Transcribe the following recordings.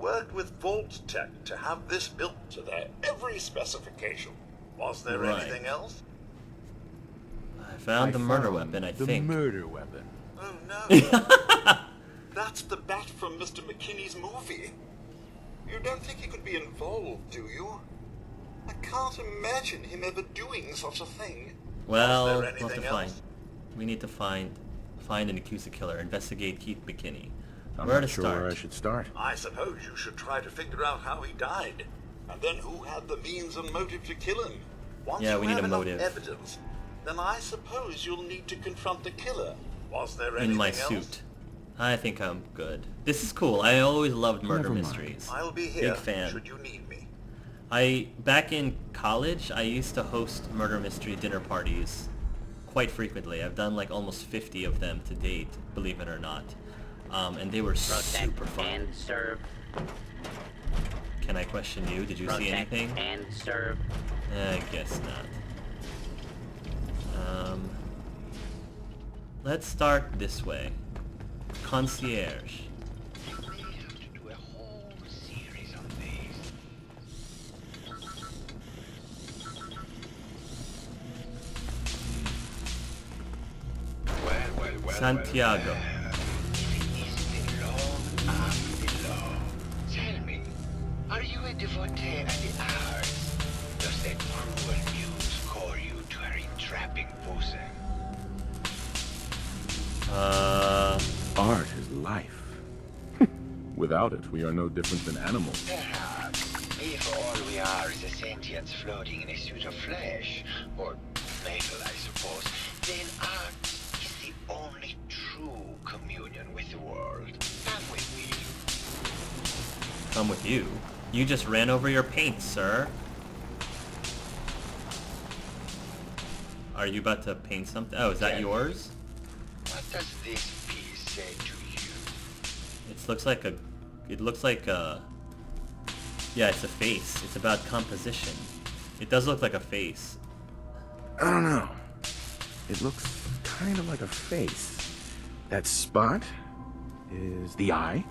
worked with Vault-Tec to have this built to their every specification. Was there anything else? I found the murder weapon, I think. The murder weapon. Oh no. That's the bat from Mr. McKinney's movie. You don't think he could be involved, do you? I can't imagine him ever doing such a thing. Well, Was we'll there have to anything find. else? We need to find and accuse the killer. Investigate Keith McKinney. I'm Where not to sure start? where I should start. I suppose you should try to figure out how he died, and then who had the means and motive to kill him. Once Yeah, you we need have a enough motive. evidence, then I suppose you'll need to confront the killer. Was there anything In my else? suit. I think I'm good. This is cool. I always loved murder Never mind. mysteries. I'll be here Big fan. should you need me. Back in college, I used to host murder mystery dinner parties quite frequently. I've done like almost 50 of them to date, believe it or not. And they were super fun. And serve. Can I question you? Did you see Protect anything? and serve. I guess not. Let's start this way. Concierge. We have to do a whole series on these. Well. Santiago. Is the law of the law? Tell me, are you a devotee of the arts? Does that cruel muse call you to her entrapping bosom? Art is life. Without it, we are no different than animals. Perhaps, if all we are is a sentience floating in a suit of flesh, or metal, I suppose, then art is the only true communion with the world. Come with me. Come with you. You just ran over your paint, sir. Are you about to paint something? Oh, is that Yeah. yours? What does this piece say to you? It looks like a... Yeah, it's a face. It's about composition. It does look like a face. I don't know. It looks kind of like a face. That spot is the eye.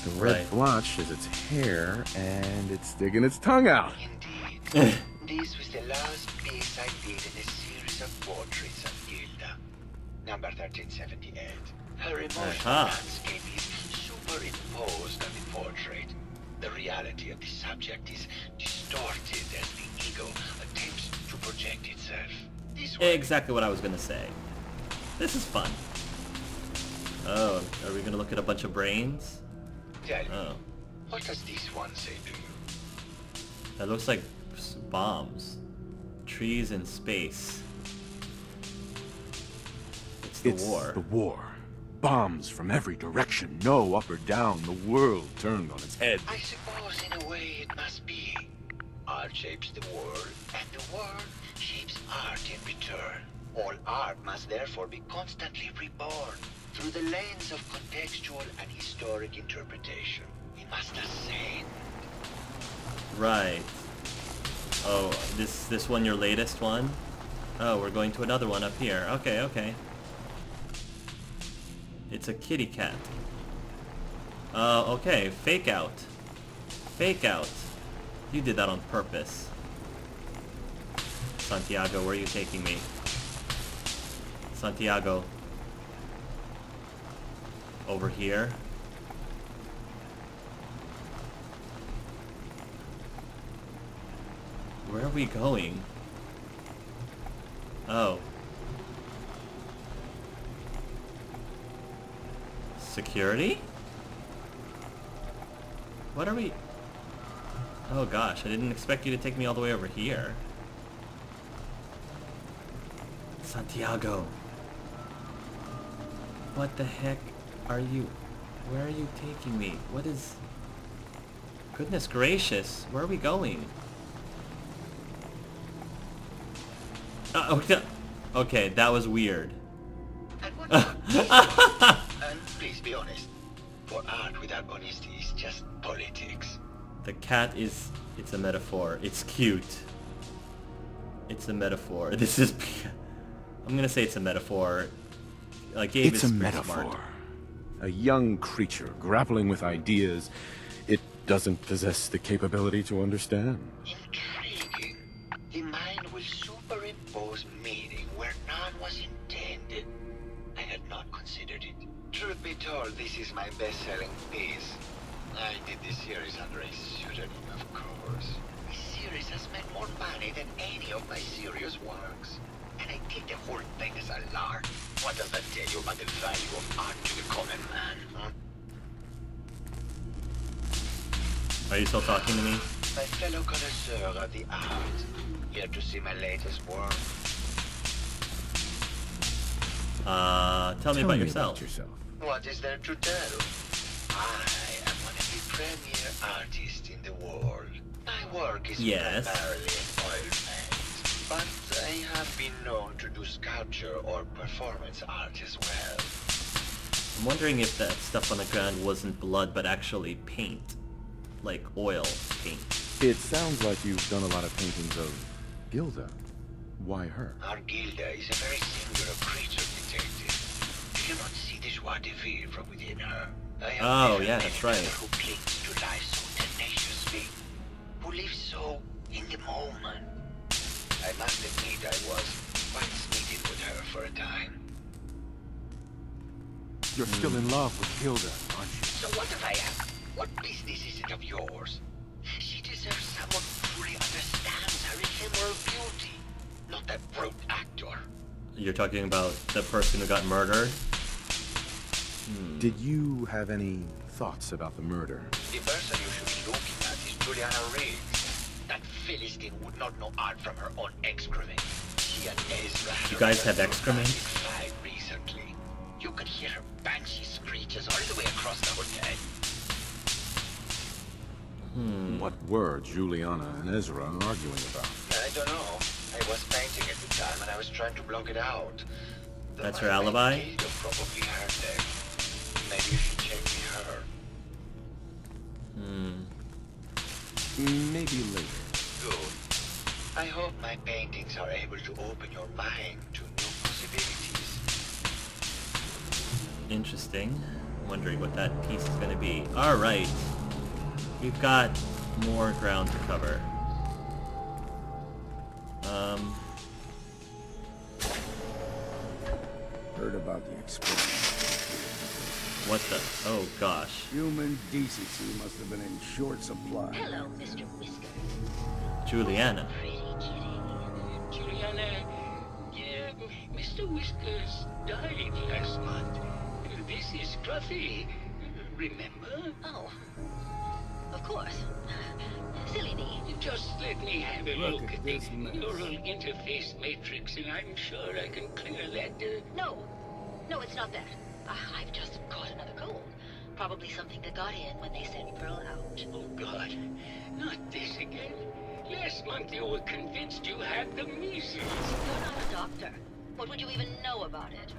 The red Right. blotch is its hair, and it's sticking its tongue out. Indeed. This was the last piece I did in a series of portraits of Gilda. Number 1378. Her emotional Aha. landscape is superimposed on the portrait. The reality of the subject is distorted as the ego attempts to project itself. This way. Exactly what I was gonna say. This is fun. Oh, are we gonna look at a bunch of brains? Tell me, Oh, what does this one say to you? that looks like bombs. Trees in space. It's the war. The war. Bombs from every direction, no up or down, the world turned on its head. I suppose in a way it must be. Art shapes the world, and the world shapes art in return. All art must therefore be constantly reborn through the lens of contextual and historic interpretation. We must ascend. Right. Oh, this one your latest one? Oh, we're going to another one up here. Okay, okay. It's a kitty cat. Okay. Fake out. Fake out. You did that on purpose. Santiago, where are you taking me? Santiago. Over here. Where are we going? Oh. Security? What are we... Oh gosh, I didn't expect you to take me all the way over here. Santiago. What the heck are you... Where are you taking me? What is... Goodness gracious, where are we going? Okay, that was weird. And what and please be honest, for art without honesty is just politics. The cat is... It's a metaphor. It's cute. It's a metaphor. This is... I'm gonna say it's a metaphor. Gabe It's is a pretty metaphor. smart. A young creature grappling with ideas. It doesn't possess the capability to understand. Intriguing. The mind will superimpose meaning where none was intended. I had not considered it. Truth be told, this is my best-selling piece. I did this series under a pseudonym, of course. The series has made more money than any of my serious works. And I did the whole thing as a lark. What does that tell you about the value of art to the common man, huh? Are you still talking to me? My fellow connoisseur of the art, here to see my latest work. Tell me about yourself. What is there to tell? I am one of the premier artists in the world. My work is primarily an oil paint, but I have been known to do sculpture or performance art as well. I'm wondering if that stuff on the ground wasn't blood, but actually paint. Like oil paint. It sounds like you've done a lot of paintings of Gilda. Why her? Our Gilda is a very singular creature, detective. You cannot see the joie de vivre from within her. Oh, yeah, that's right. Who clings to life so tenaciously, who lives so in the moment. I must admit I was quite smitten with her for a time. You're still in love with Gilda, aren't you? So what if I am? What business is it of yours? She deserves someone who fully understands her ephemeral beauty, not that brute actor. You're talking about the person who got murdered? Did you have any thoughts about the murder? The person you should be looking at is Juliana Riggs. That Philistine would not know art from her own excrement. She and Ezra. You guys have excrement? Recently. You could hear her banshee screeches all the way across the hotel. What were Juliana and Ezra arguing about? I don't know. I was painting at the time and I was trying to block it out. That's her alibi? You probably heard them. Maybe you should check with her. Maybe later. Good. I hope my paintings are able to open your mind to new possibilities. Interesting. I'm wondering what that piece is going to be. Alright. We've got more ground to cover. Heard about the explosion. What the? Oh gosh. Human decency must have been in short supply. Hello, Mr. Whisker. Juliana. Pretty kitty. Juliana, Mr. Whiskers died last month. This is Scruffy. Remember? Oh, of course. Silly me. Just let me have a Look look at at the this mess. neural interface matrix, and I'm sure I can clear that. No, it's not that. I've just caught another cold. Probably something that got in when they sent Pearl out. Oh, God. Not this again. Last month you were convinced you had the measles. You're not a doctor. What would you even know about it?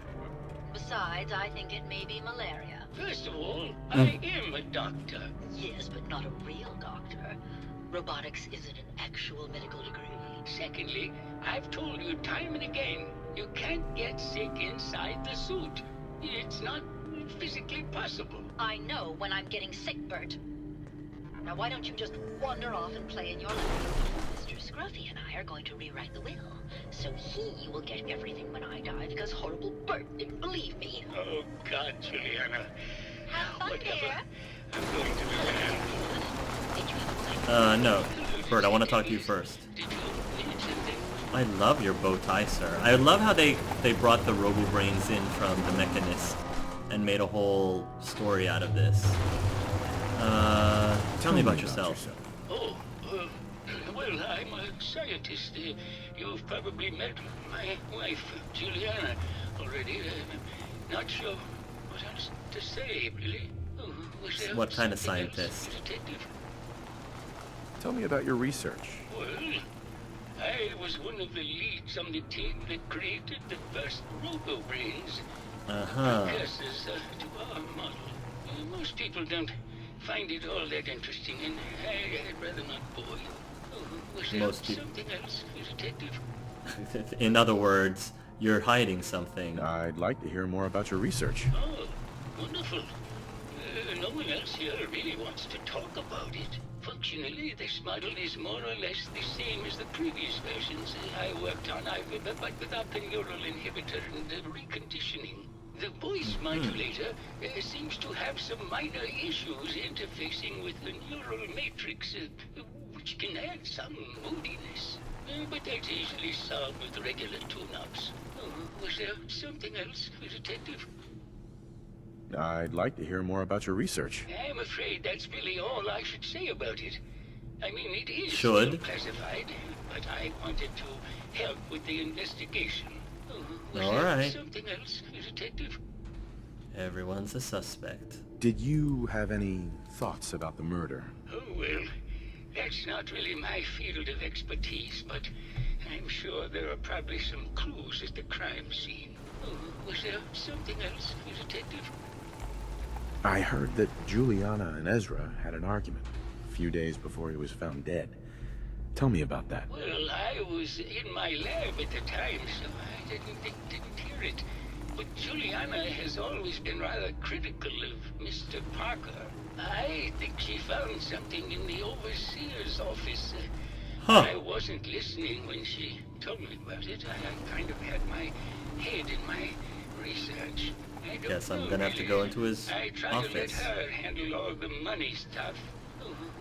Besides, I think it may be malaria. First of all, I am a doctor. Yes, but not a real doctor. Robotics isn't an actual medical degree. Secondly, I've told you time and again, you can't get sick inside the suit. It's not physically possible. I know when I'm getting sick, Bert. Now why don't you just wander off and play in your life? Mr. Scruffy and I are going to rewrite the will, so he will get everything when I die because horrible Bert didn't believe me. Oh, God, Juliana. Have fun, Whatever. dear. I'm going to the lab. Did you have a No. Bert, I want to talk to you first. Did you mention that? I love your bow tie, sir. I love how they brought the Robo-Brains in from the Mechanist and made a whole story out of this. Tell me about yourself. Oh, well, I'm a scientist. You've probably met my wife, Juliana, already. Not sure what else to say, really. Was there What kind of something else, scientist? Detective? Tell me about your research. Well, I was one of the leads on the team that created the first Robo-Brains. Precursors to our model. Most people don't find it all that interesting, and I'd rather not bore you. Was there Most people- something else, Detective? In other words, you're hiding something. I'd like to hear more about your research. Oh, wonderful. No one else here really wants to talk about it. Functionally, this model is more or less the same as the previous versions I worked on, but without the neural inhibitor and the reconditioning. The voice modulator seems to have some minor issues interfacing with the neural matrix, which can add some moodiness. But that's easily solved with regular tune-ups. Was there something else, Detective? I'd like to hear more about your research. I'm afraid that's really all I should say about it. I mean, it is Should. still classified, but I wanted to help with the investigation. Was All there right. something else, Detective? Everyone's a suspect. Did you have any thoughts about the murder? Oh, well, that's not really my field of expertise, but I'm sure there are probably some clues at the crime scene. Was there something else, Detective? I heard that Juliana and Ezra had an argument a few days before he was found dead. Tell me about that. Well, I was in my lab at the time, so I didn't hear it. But Juliana has always been rather critical of Mr. Parker. I think she found something in the overseer's office. I wasn't listening when she told me about it. I kind of had my head in my research. I don't Guess I'm know, gonna have to really. go into his I tried to let office. her handle all the money stuff.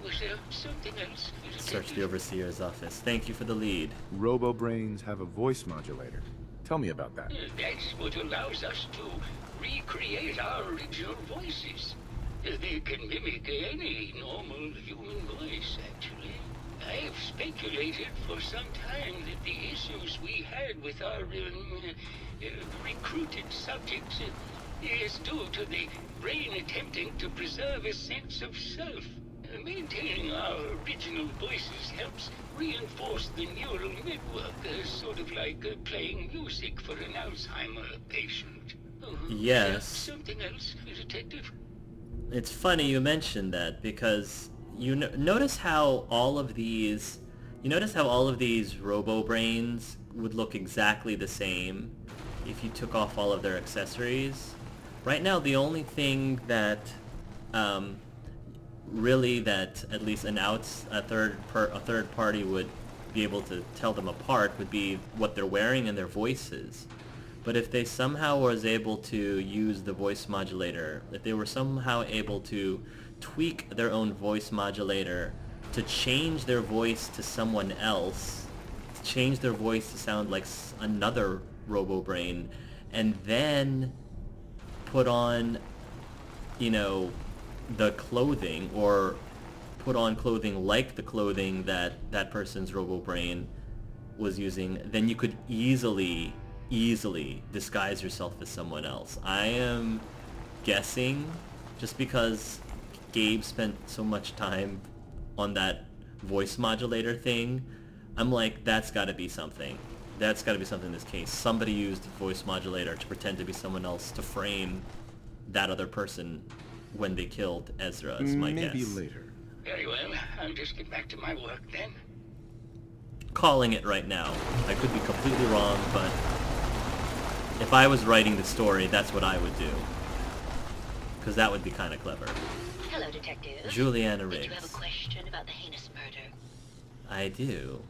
Was there something else? Search the overseer's office. Thank you for the lead. Robo-brains have a voice modulator. Tell me about that. That's what allows us to recreate our original voices. They can mimic any normal human voice, actually. I've speculated for some time that the issues we had with our recruited subjects is due to the brain attempting to preserve a sense of self. Maintaining our original voices helps reinforce the neural network, sort of like playing music for an Alzheimer patient. Yes. Something else, Detective? It's funny you mentioned that because you notice how all of these robo-brains would look exactly the same if you took off all of their accessories. Right now, the only thing that really that at least a third party would be able to tell them apart would be what they're wearing and their voices. But if they somehow was able to use the voice modulator, if they were somehow able to tweak their own voice modulator to change their voice to someone else, change their voice to sound like another robo-brain, and then put on, the clothing, or put on clothing like the clothing that that person's robo-brain was using, then you could easily disguise yourself as someone else. I am guessing, just because Gabe spent so much time on that voice modulator thing, I'm like, that's gotta be something. That's gotta be something in this case. Somebody used a voice modulator to pretend to be someone else to frame that other person when they killed Ezra, is my guess. Maybe later. Very well. I'll just get back to my work then. Calling it right now. I could be completely wrong, but if I was writing the story, that's what I would do. Because that would be kind of clever. Hello, Detective. Juliana Did you have a Riggs. question about the heinous murder? I do.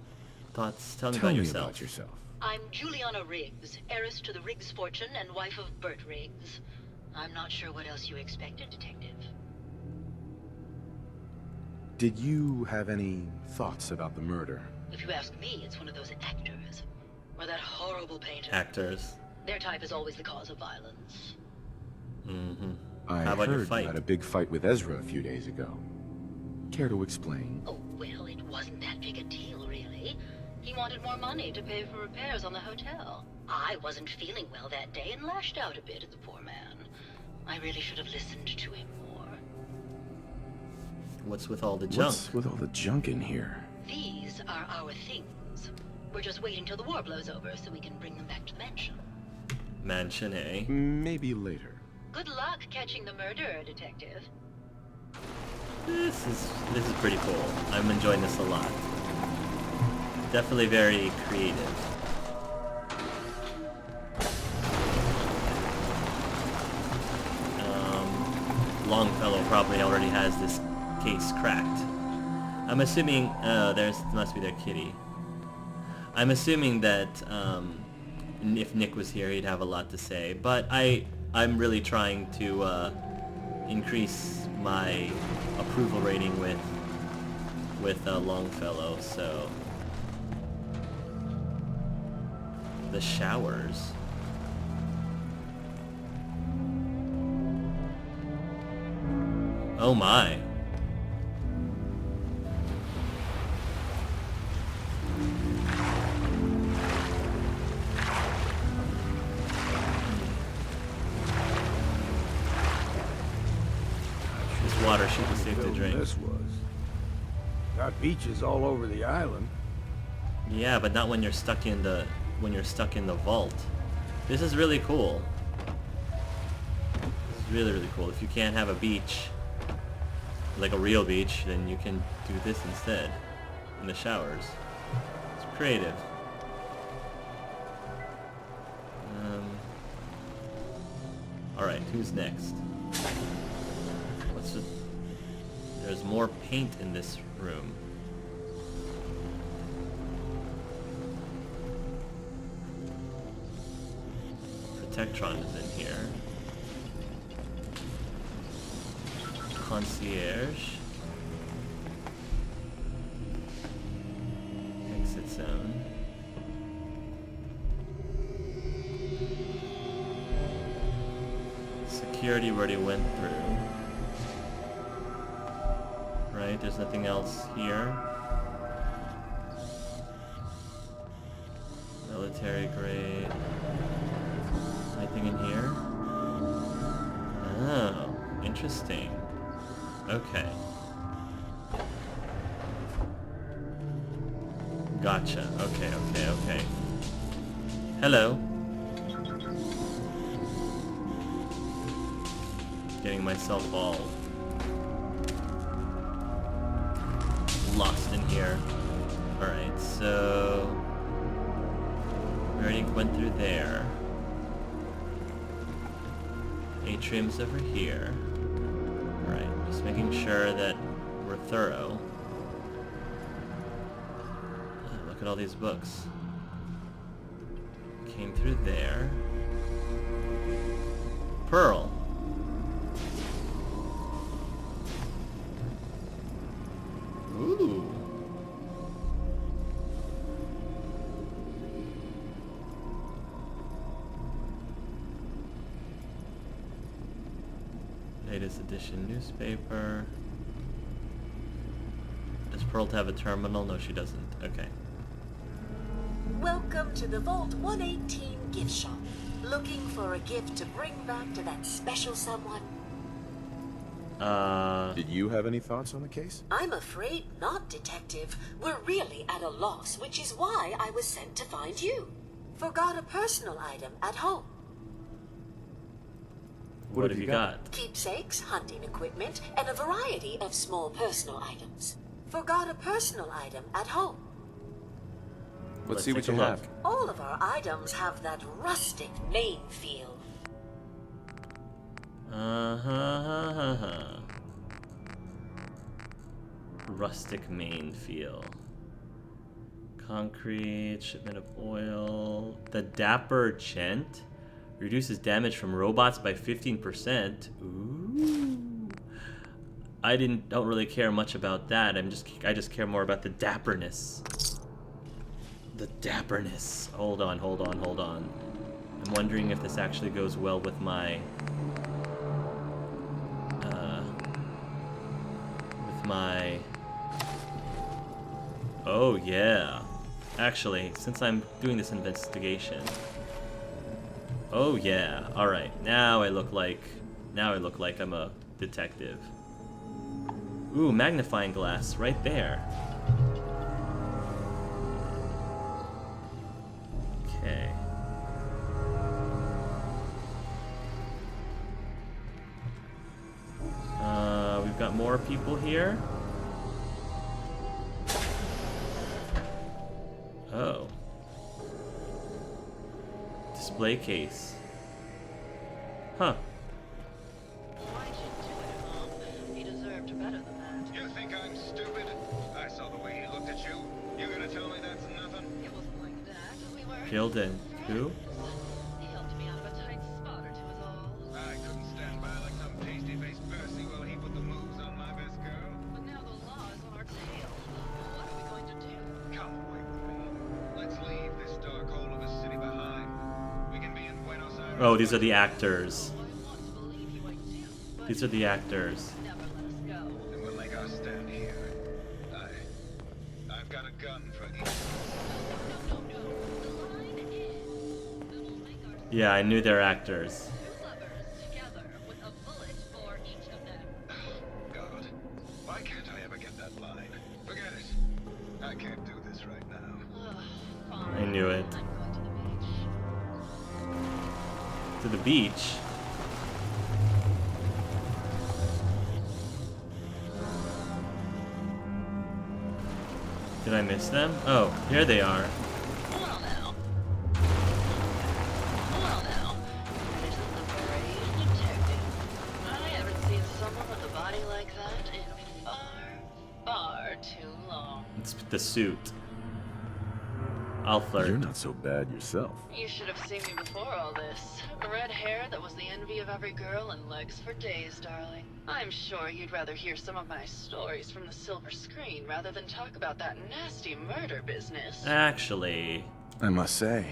Thoughts? Tell me Tell about me yourself. about yourself. I'm Juliana Riggs, heiress to the Riggs fortune and wife of Bert Riggs. I'm not sure what else you expected, Detective. Did you have any thoughts about the murder? If you ask me, it's one of those actors. Or that horrible painter. Actors. Their type is always the cause of violence. Mm-hmm. I How about your heard fight? you had a big fight with Ezra a few days ago. Care to explain? Oh, well, it wasn't that big a deal, really. He wanted more money to pay for repairs on the hotel. I wasn't feeling well that day and lashed out a bit at the poor man. I really should have listened to him more. What's with all the junk? What's with all the junk in here? These are our things. We're just waiting till the war blows over so we can bring them back to the mansion. Mansion, eh? Maybe later. Good luck catching the murderer, Detective. This is pretty cool. I'm enjoying this a lot. Definitely very creative. Longfellow probably already has this case cracked. I'm assuming, there's must be their kitty. I'm assuming that if Nick was here, he'd have a lot to say. But I'm really trying to increase my approval rating with Longfellow. So the showers. Oh my. This water should be safe to drink. This was. Got beaches all over the island. Yeah, but not when you're stuck in the vault. This is really cool. This is really, really cool. If you can't have a beach, like a real beach, then you can do this instead in the showers. It's creative. Alright, who's next? There's more paint in this room. Protectron is in here. Concierge. Exit zone. Security we already went through. Right, there's nothing else here. Military grade. Anything in here? Oh, interesting. Okay. Gotcha. Okay. Hello. Getting myself all lost in here. Alright, so we already went through there. Atrium's over here. Alright, just making sure that we're thorough. Oh, look at all these books. Came through there. Pearl. Ooh. Latest edition newspaper. Does Pearl have a terminal? No, she doesn't. Okay. Welcome to the Vault 118 gift shop. Looking for a gift to bring back to that special someone? Did you have any thoughts on the case? I'm afraid not, Detective. We're really at a loss, which is why I was sent to find you. Forgot a personal item at home. What have you got? Keepsakes, hunting equipment, and a variety of small personal items. Forgot a personal item at home. Let's see what take you a have. look. All of our items have that rustic Maine feel. Rustic Maine feel. Concrete, shipment of oil. The Dapper Chent reduces damage from robots by 15%. Ooh. I don't really care much about that. I just care more about the dapperness. The dapperness. Hold on. I'm wondering if this actually goes well with my oh yeah. Actually, since I'm doing this investigation. Oh yeah. All right. Now I look like I'm a detective. Ooh, magnifying glass right there. Okay. We've got more people here. Oh. Display case. Huh. better than that. You think I'm stupid? I saw the way he looked at you. You gonna tell me that's nothing? It wasn't like that. We were Killed in who? He helped me out of a tight spot or two is all. I couldn't stand by like some pasty-faced Percy while he put the moves on my best girl. But now the law is on our tail. What are we going to do? Come away with me. Let's leave this dark hole of a city behind. We can be in Buenos Aires. Oh, these are the actors. I want to believe you, I do. But These are the actors. never let us go. And we'll make our stand here. I've got a gun for each. No. The line is we will make our Yeah, I knew they're actors. two lovers together with a bullet for each of them. God, why can't I ever get that line? Forget it. I can't do this right now. Ugh, fine. I knew it. I'm going to the beach. To the beach. Did I miss them? Oh, here they are. Well now. Isn't the brave detective? I haven't seen someone with a body like that in far too long. It's the suit. I'll flirt. You're not so bad yourself. You should have seen me before all this. Red hair that was the envy of every girl and legs for days, darling. I'm sure you'd rather hear some of my stories from the silver screen rather than talk about that nasty murder business. Actually, I must say,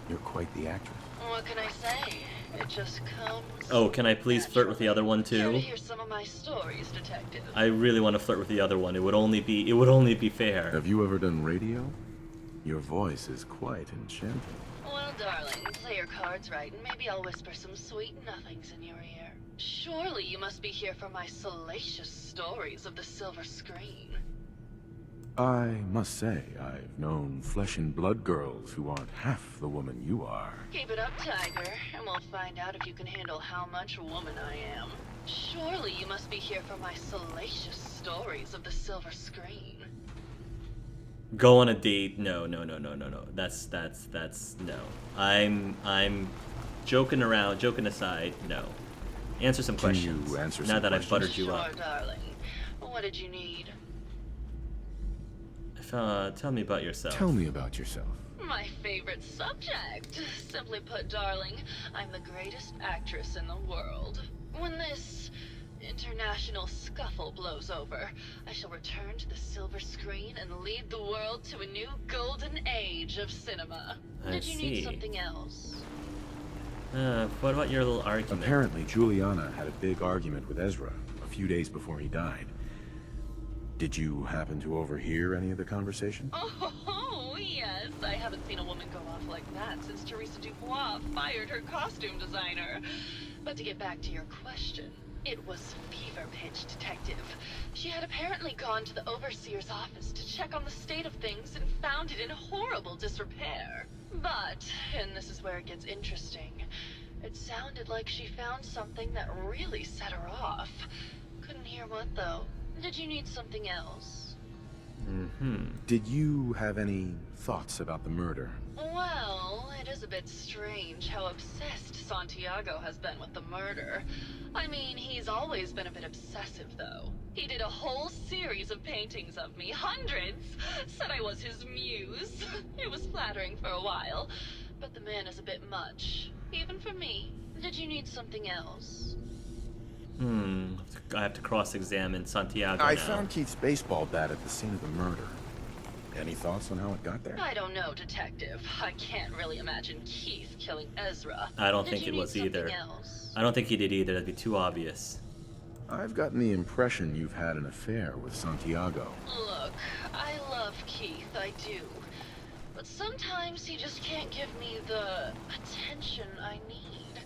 you're quite the actress. What can I say? It just comes. oh, can I please flirt with the other one Care to too? hear some of my stories, detective? I really want to flirt with the other one. It would only be fair. Have you ever done radio? Your voice is quite enchanting. Well, darling, play your cards right, and maybe I'll whisper some sweet nothings in your ear. Surely you must be here for my salacious stories of the silver screen. I must say, I've known flesh and blood girls who aren't half the woman you are. Keep it up, Tiger, and we'll find out if you can handle how much woman I am. Surely you must be here for my salacious stories of the silver screen. Go on a date? No. That's no. I'm joking around. Joking aside, no. Answer some Can you questions. answer now some that I've questions? buttered you Sure, up. darling. What did you need? Tell me about yourself. Tell me about yourself. My favorite subject. Simply put, darling, I'm the greatest actress in the world. When this international scuffle blows over, I shall return to the silver screen and lead the world to a new golden age of cinema. I Did you need see. something else? What about your little argument? Apparently, Juliana had a big argument with Ezra a few days before he died. Did you happen to overhear any of the conversation? Oh, yes. I haven't seen a woman go off like that since Teresa Dubois fired her costume designer. But to get back to your question, it was fever pitch, detective. She had apparently gone to the overseer's office to check on the state of things and found it in horrible disrepair. But, and this is where it gets interesting, it sounded like she found something that really set her off. Couldn't hear what, though. Did you need something else? Did you have any thoughts about the murder? Well, it is a bit strange how obsessed Santiago has been with the murder. I mean, he's always been a bit obsessive, though. He did a whole series of paintings of me, hundreds, said I was his muse. It was flattering for a while, but the man is a bit much, even for me. Did you need something else? I have to cross-examine Santiago I now. found Keith's baseball bat at the scene of the murder. Any thoughts on how it got there? I don't know, detective. I can't really imagine Keith killing Ezra. I don't Did think you it need was either. something else? I don't think he did either. That'd be too obvious. I've gotten the impression you've had an affair with Santiago. Look, I love Keith, I do. But sometimes he just can't give me the attention I need.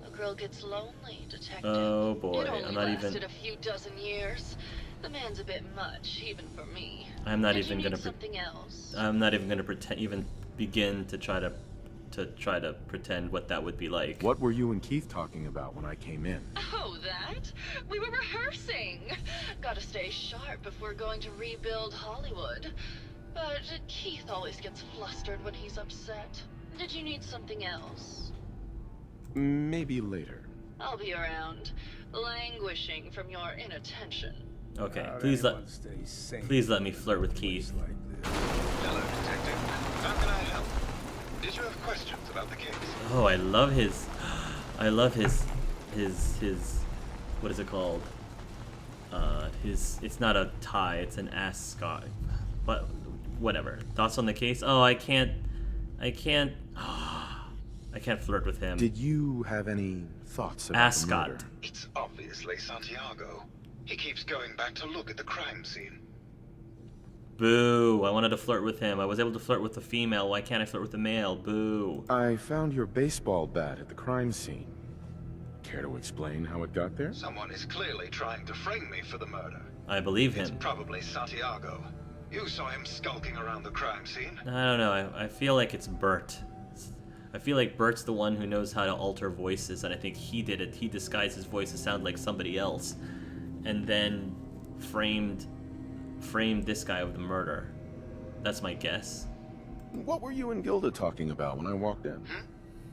A girl gets lonely, detective. Oh boy, it only I'm not lasted even. a few dozen years. The man's a bit much, even for me. I'm not Did even you gonna. need something else? I'm not even gonna pretend. Even begin to try to pretend what that would be like. What were you and Keith talking about when I came in? Oh, that? We were rehearsing. Gotta stay sharp if we're going to rebuild Hollywood. But Keith always gets flustered when he's upset. Did you need something else? Maybe later. I'll be around, languishing from your inattention. Okay, please let me flirt with Keith. Hello, Detective. How can I help? Did you have questions about the case? Oh, I love his what is it called? It's not a tie, it's an ascot. But whatever. Thoughts on the case? Oh, I can't flirt with him. Did you have any thoughts about the Ascot. murder? It's obviously Santiago. He keeps going back to look at the crime scene. Boo. I wanted to flirt with him. I was able to flirt with the female. Why can't I flirt with the male? Boo. I found your baseball bat at the crime scene. Care to explain how it got there? Someone is clearly trying to frame me for the murder. I believe It's him. probably Santiago. You saw him skulking around the crime scene. I don't know. I feel like it's Bert. I feel like Bert's the one who knows how to alter voices, and I think he did it. He disguised his voice to sound like somebody else, and then framed this guy with the murder. That's my guess. What were you and Gilda talking about when I walked in?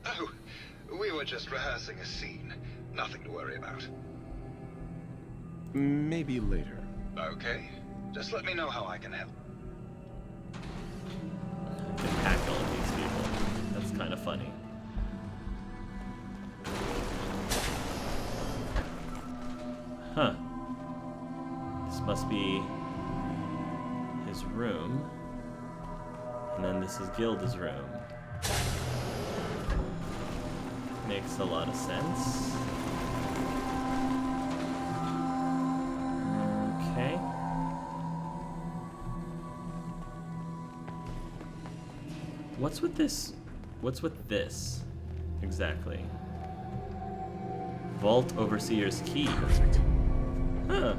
Oh, we were just rehearsing a scene. Nothing to worry about. Maybe later. Okay. Just let me know how I can help. I can hack all of these people. That's kind of funny. Huh. This must be his room. And then this is Gilda's room. Makes a lot of sense. Okay. What's with this? What's with this? Exactly. Vault Overseer's key. Perfect. Huh.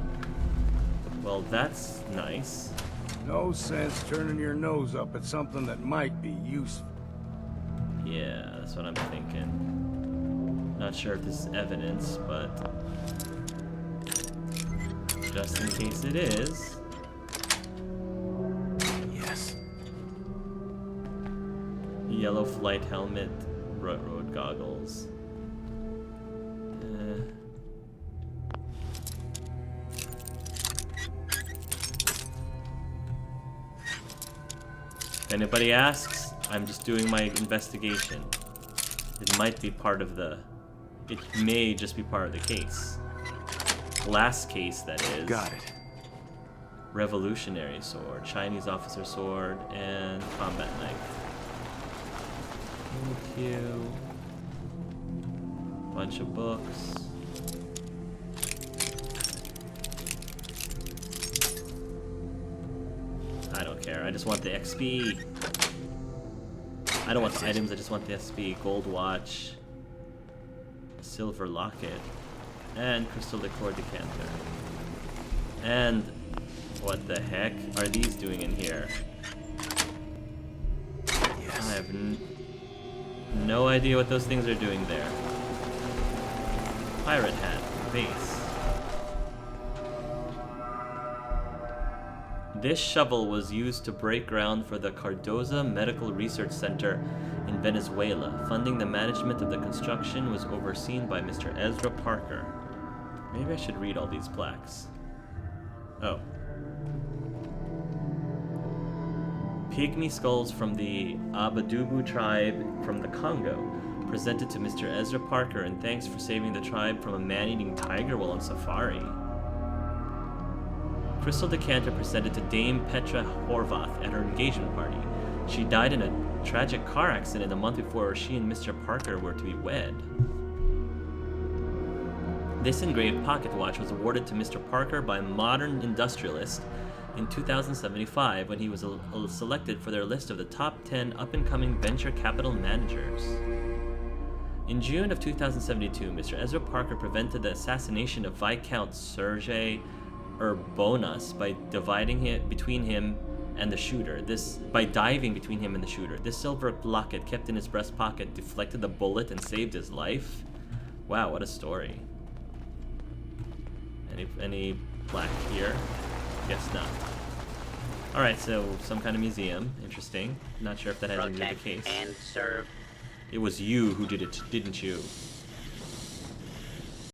Well, that's nice. No sense turning your nose up at something that might be useful. Yeah, that's what I'm thinking. Not sure if this is evidence, but just in case it is. Yes. Yellow flight helmet, road goggles. If anybody asks, I'm just doing my investigation. It might be part of the... It may just be part of the case. Last case, that is. Got it. Revolutionary sword, Chinese officer sword, and combat knife. Thank you. Bunch of books. I don't care. I just want the XP. I don't want the items. I just want the XP. Gold watch, silver locket, and crystal liqueur decanter. And what the heck are these doing in here? Yes. I have no idea what those things are doing there. Pirate hat, base. This shovel was used to break ground for the Cardoza Medical Research Center in Venezuela. Funding the management of the construction was overseen by Mr. Ezra Parker. Maybe I should read all these plaques. Oh. Pygmy skulls from the Abadubu tribe from the Congo, presented to Mr. Ezra Parker in thanks for saving the tribe from a man-eating tiger while on safari. Crystal decanter presented to Dame Petra Horvath at her engagement party. She died in a tragic car accident a month before she and Mr. Parker were to be wed. This engraved pocket watch was awarded to Mr. Parker by Modern Industrialist in 2075 when he was selected for their list of the top 10 up-and-coming venture capital managers. In June of 2072, Mr. Ezra Parker prevented the assassination of Viscount Sergei Urbonas by diving between him and the shooter. This silver locket kept in his breast pocket deflected the bullet and saved his life. Wow, what a story. Any plaque here? Guess not. Alright, so some kind of museum. Interesting. Not sure if that has anything to do with the case. And serve. It was you who did it, didn't you?